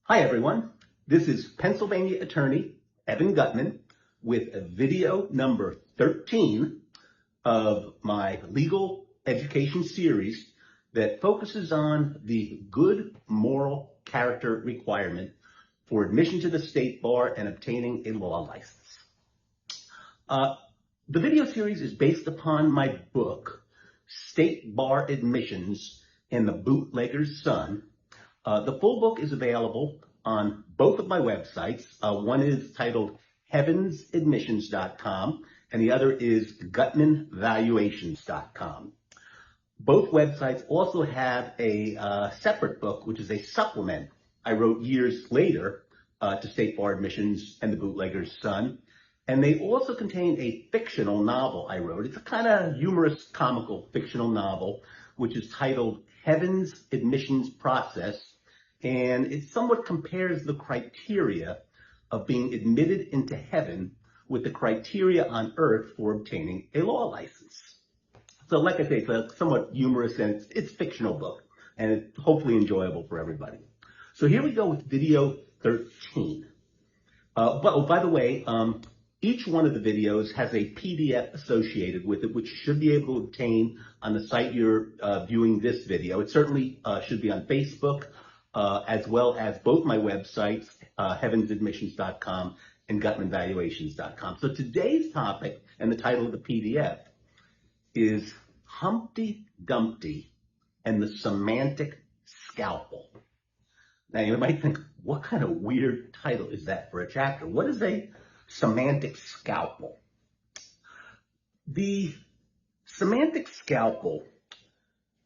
Hi everyone, this is Pennsylvania attorney Evan Gutman with a video number 13 of my legal education series that focuses on the good moral character requirement for admission to the state bar and obtaining a law license. The video series is based upon my book, State Bar Admissions and the Bootlegger's Son. The full book is available on both of my websites. One is titled heavensadmissions.com and the other is gutmanvaluations.com. Both websites also have a separate book, which is a supplement I wrote years later to State Bar Admissions and the Bootlegger's Son. And they also contain a fictional novel I wrote. It's a kind of humorous, comical fictional novel, which is titled Heaven's Admissions Process. And it somewhat compares the criteria of being admitted into heaven with the criteria on earth for obtaining a law license. So like I say, it's a somewhat humorous and it's a fictional book, and it's hopefully enjoyable for everybody. So here we go with video 13. By the way, each one of the videos has a PDF associated with it, which you should be able to obtain on the site you're viewing this video. It certainly should be on Facebook, as well as both my websites, heavensadmissions.com and gutmanvaluations.com. So today's topic and the title of the PDF is Humpty-Dumpty and the Semantic Scalpel. Now you might think, what kind of weird title is that for a chapter? What is a semantic scalpel? The semantic scalpel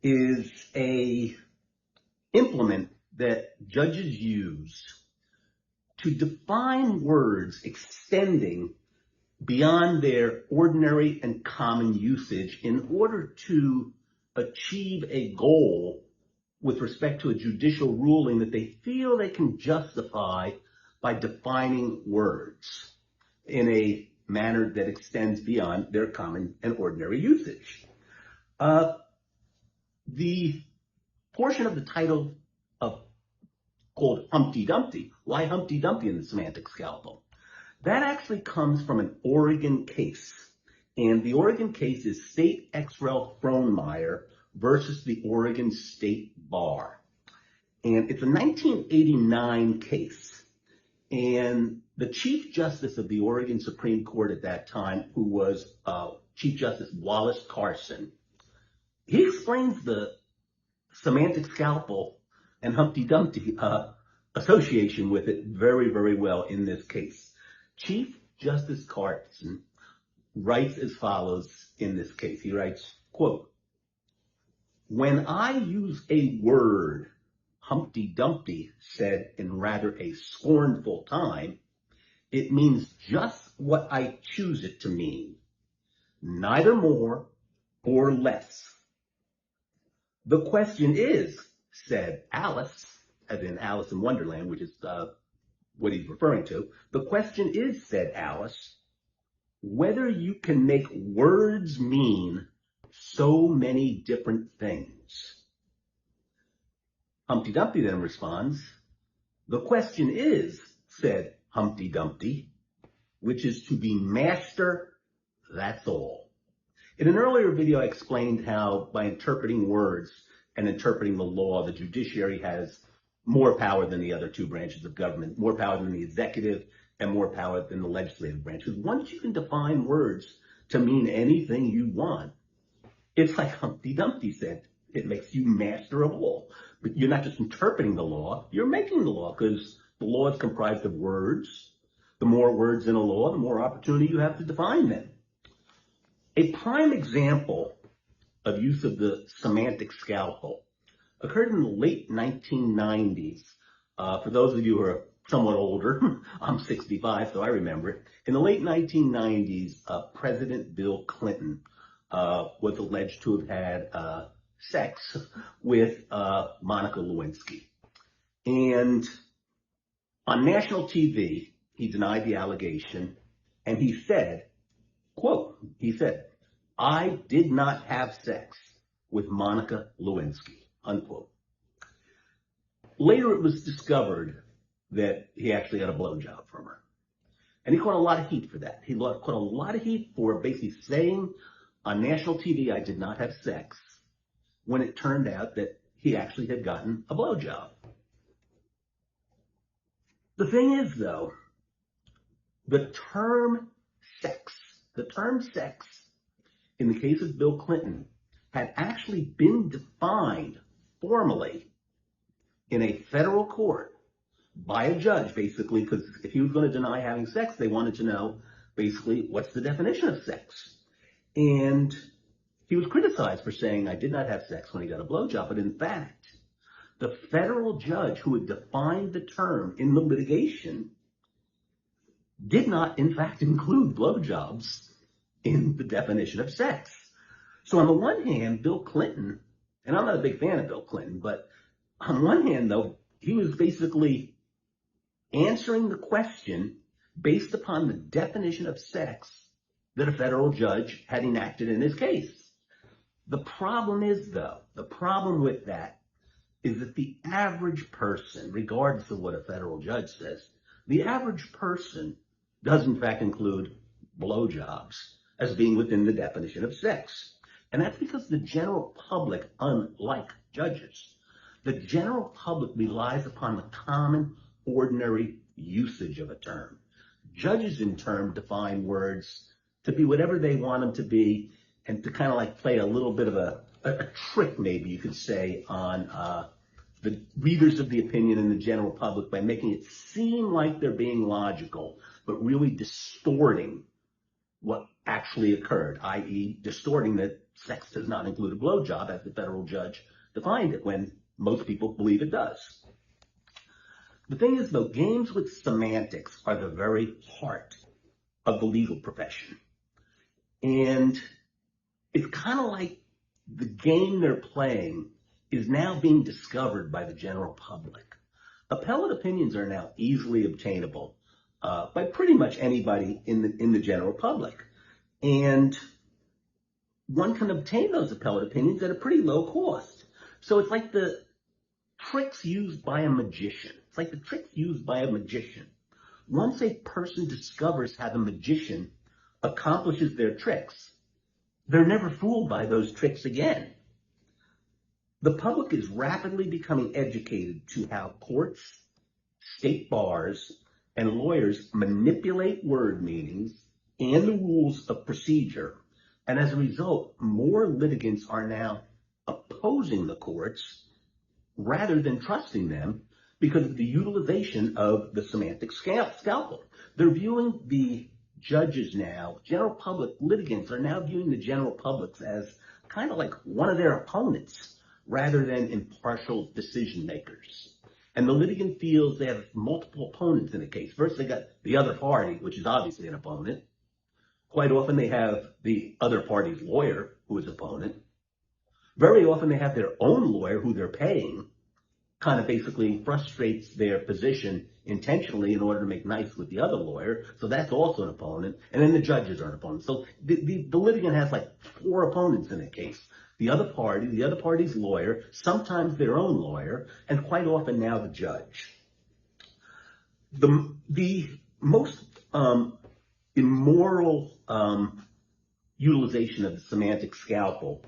is a implement that judges use to define words extending beyond their ordinary and common usage in order to achieve a goal with respect to a judicial ruling that they feel they can justify by defining words in a manner that extends beyond their common and ordinary usage. The portion of the title called Humpty-Dumpty, why Humpty-Dumpty in the semantic scalpel? That actually comes from an Oregon case. And the Oregon case is State ex rel. Frohnmeyer versus the Oregon State Bar. And it's a 1989 case. And the Chief Justice of the Oregon Supreme Court at that time, who was Chief Justice Wallace Carson, he explains the semantic scalpel and Humpty-Dumpty association with it very, very well in this case. Chief Justice Carson writes as follows in this case. He writes, quote, "When I use a word, Humpty-Dumpty said in rather a scornful time, it means just what I choose it to mean, neither more or less. The question is, said Alice," as in Alice in Wonderland, which is what he's referring to. "The question is, said Alice, whether you can make words mean so many different things." Humpty-Dumpty then responds, "The question is, said Humpty-Dumpty, which is to be master, that's all." In an earlier video, I explained how by interpreting words and interpreting the law, the judiciary has more power than the other two branches of government, more power than the executive and more power than the legislative branch. Because once you can define words to mean anything you want, it's like Humpty-Dumpty said, it makes you master of all. But you're not just interpreting the law, you're making the law, because the law is comprised of words. The more words in a law, the more opportunity you have to define them. A prime example of use of the semantic scalpel occurred in the late 1990s. For those of you who are somewhat older, I'm 65, so I remember it. In the late 1990s, President Bill Clinton was alleged to have had sex with Monica Lewinsky. And on national TV, he denied the allegation, and he said, quote, he said, "I did not have sex with Monica Lewinsky," unquote. Later it was discovered that he actually got a blowjob from her. And he caught a lot of heat for that. He caught a lot of heat for basically saying on national TV, I did not have sex, when it turned out that he actually had gotten a blowjob. The thing is, though, the term sex in the case of Bill Clinton had actually been defined formally in a federal court by a judge, basically, because if he was going to deny having sex, they wanted to know, basically, what's the definition of sex? And he was criticized for saying, I did not have sex when he got a blowjob. But in fact, the federal judge who had defined the term in the litigation did not, in fact, include blowjobs in the definition of sex. So on the one hand, Bill Clinton, and I'm not a big fan of Bill Clinton, but on one hand, though, he was basically answering the question based upon the definition of sex that a federal judge had enacted in his case. The problem is, though, the problem with that is that the average person, regardless of what a federal judge says, the average person does in fact include blowjobs as being within the definition of sex. And that's because the general public, unlike judges, the general public relies upon the common, ordinary usage of a term. Judges, in turn, define words to be whatever they want them to be, and to kind of like play a little bit of a trick, maybe you could say, on the readers of the opinion and the general public by making it seem like they're being logical, but really distorting what actually occurred, i.e. distorting that sex does not include a blowjob as the federal judge defined it, when most people believe it does. The thing is, though, games with semantics are the very heart of the legal profession. And it's kind of like the game they're playing is now being discovered by the general public. Appellate opinions are now easily obtainable by pretty much anybody in the general public. And one can obtain those appellate opinions at a pretty low cost. So it's like the tricks used by a magician. It's like the tricks used by a magician. Once a person discovers how the magician accomplishes their tricks, they're never fooled by those tricks again. The public is rapidly becoming educated to how courts, state bars, and lawyers manipulate word meanings and the rules of procedure. And as a result, more litigants are now opposing the courts rather than trusting them because of the utilization of the semantic scalpel. They're viewing the judges now, general public litigants are now viewing the general publics as kind of like one of their opponents rather than impartial decision makers. And the litigant feels they have multiple opponents in a case. First, they got the other party, which is obviously an opponent. Quite often, they have the other party's lawyer, who is opponent. Very often, they have their own lawyer, who they're paying, kind of basically frustrates their position intentionally in order to make nice with the other lawyer. So that's also an opponent. And then the judges are an opponent. So the litigant has like 4 opponents in a case. The other party, the other party's lawyer, sometimes their own lawyer, and quite often now the judge. The most immoral utilization of the semantic scalpel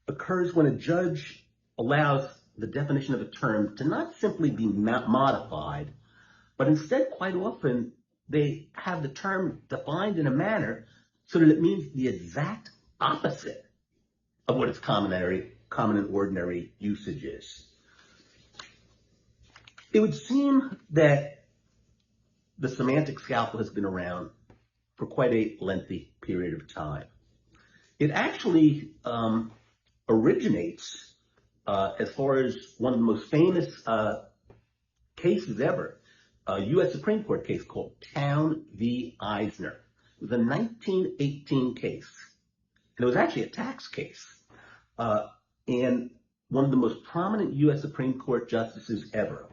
occurs when a judge allows the definition of a term to not simply be modified, but instead quite often they have the term defined in a manner so that it means the exact opposite of what its common and ordinary usage is. It would seem that the semantic scalpel has been around for quite a lengthy period of time. It actually originates as far as one of the most famous cases ever, a U.S. Supreme Court case called Town v. Eisner. It was a 1918 case, and it was actually a tax case. And one of the most prominent U.S. Supreme Court justices ever,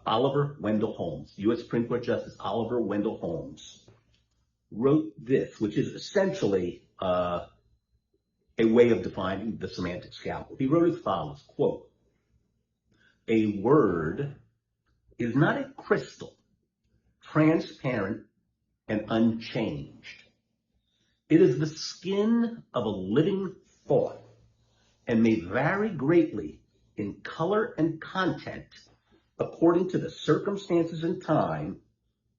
Oliver Wendell Holmes, U.S. Supreme Court Justice Oliver Wendell Holmes, wrote this, which is essentially a way of defining the semantic scalpel. He wrote as follows, quote, "A word is not a crystal, transparent and unchanged. It is the skin of a living thought and may vary greatly in color and content according to the circumstances and time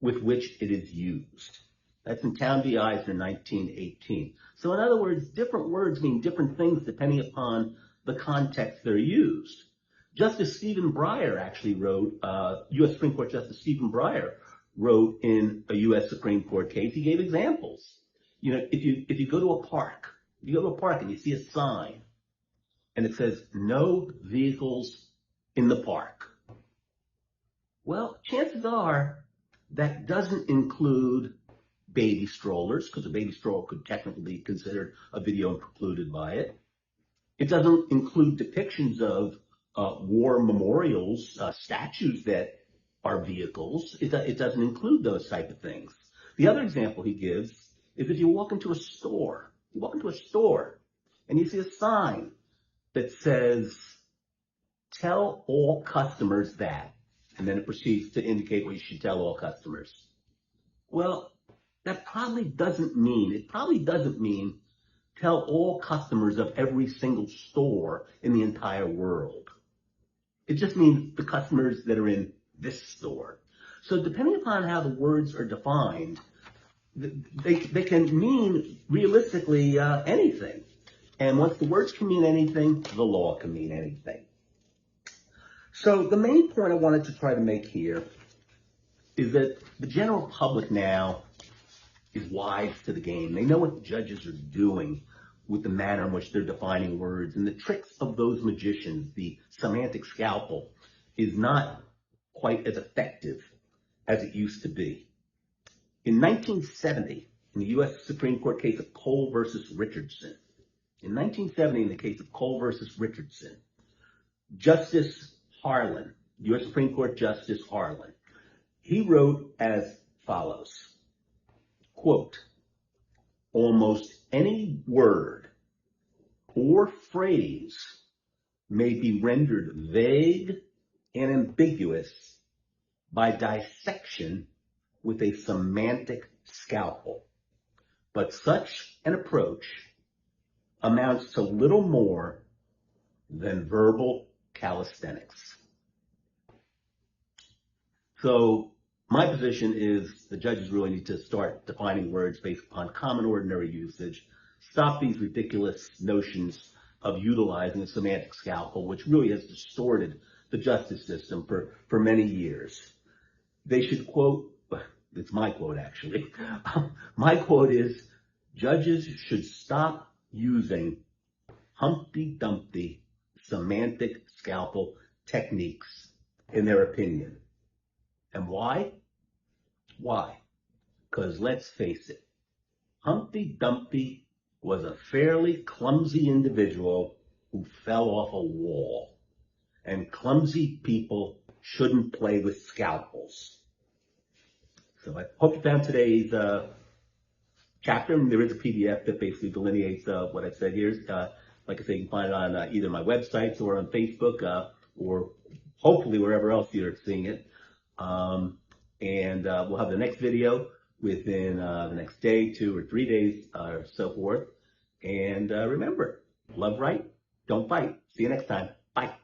with which it is used. That's in Town v. Eisner, 1918. So in other words, different words mean different things depending upon the context they're used. Justice Stephen Breyer actually wrote, U.S. Supreme Court Justice Stephen Breyer wrote in a U.S. Supreme Court case, he gave examples. You know, if you go to a park, and you see a sign and it says no vehicles in the park. Well, chances are that doesn't include baby strollers, because a baby stroller could technically be considered a video and precluded by it. It doesn't include depictions of war memorials, statues that are vehicles. It doesn't include those type of things. The other example he gives is if you walk into a store. You walk into a store and you see a sign that says, tell all customers that, and then it proceeds to indicate what you should tell all customers. Well, that probably doesn't mean tell all customers of every single store in the entire world. It just means the customers that are in this store. So depending upon how the words are defined, they can mean realistically anything. And once the words can mean anything, the law can mean anything. So the main point I wanted to try to make here is that the general public now is wise to the game. They know what the judges are doing with the manner in which they're defining words, and the tricks of those magicians, the semantic scalpel, is not quite as effective as it used to be. In 1970, in the U.S. Supreme Court case of Cole versus Richardson, in 1970, in the case of Cole versus Richardson, Justice Harlan, U.S. Supreme Court Justice Harlan, he wrote as follows, quote, almost any word or phrase may be rendered vague and ambiguous by dissection with a semantic scalpel, but such an approach amounts to little more than verbal calisthenics. So my position is the judges really need to start defining words based upon common ordinary usage, stop these ridiculous notions of utilizing a semantic scalpel, which really has distorted the justice system for many years. They should quote, it's my quote actually, my quote is, judges should stop using Humpty Dumpty semantic scalpel techniques in their opinion. And why? Why? Because let's face it, Humpty Dumpty was a fairly clumsy individual who fell off a wall. And clumsy people shouldn't play with scalpels. So I hope you found today's chapter. And there is a PDF that basically delineates what I said here. Like I say, you can find it on either my websites or on Facebook or hopefully wherever else you're seeing it. And we'll have the next video within the next day, 2 or 3 days, or so forth. And remember, love right, don't fight. See you next time. Bye.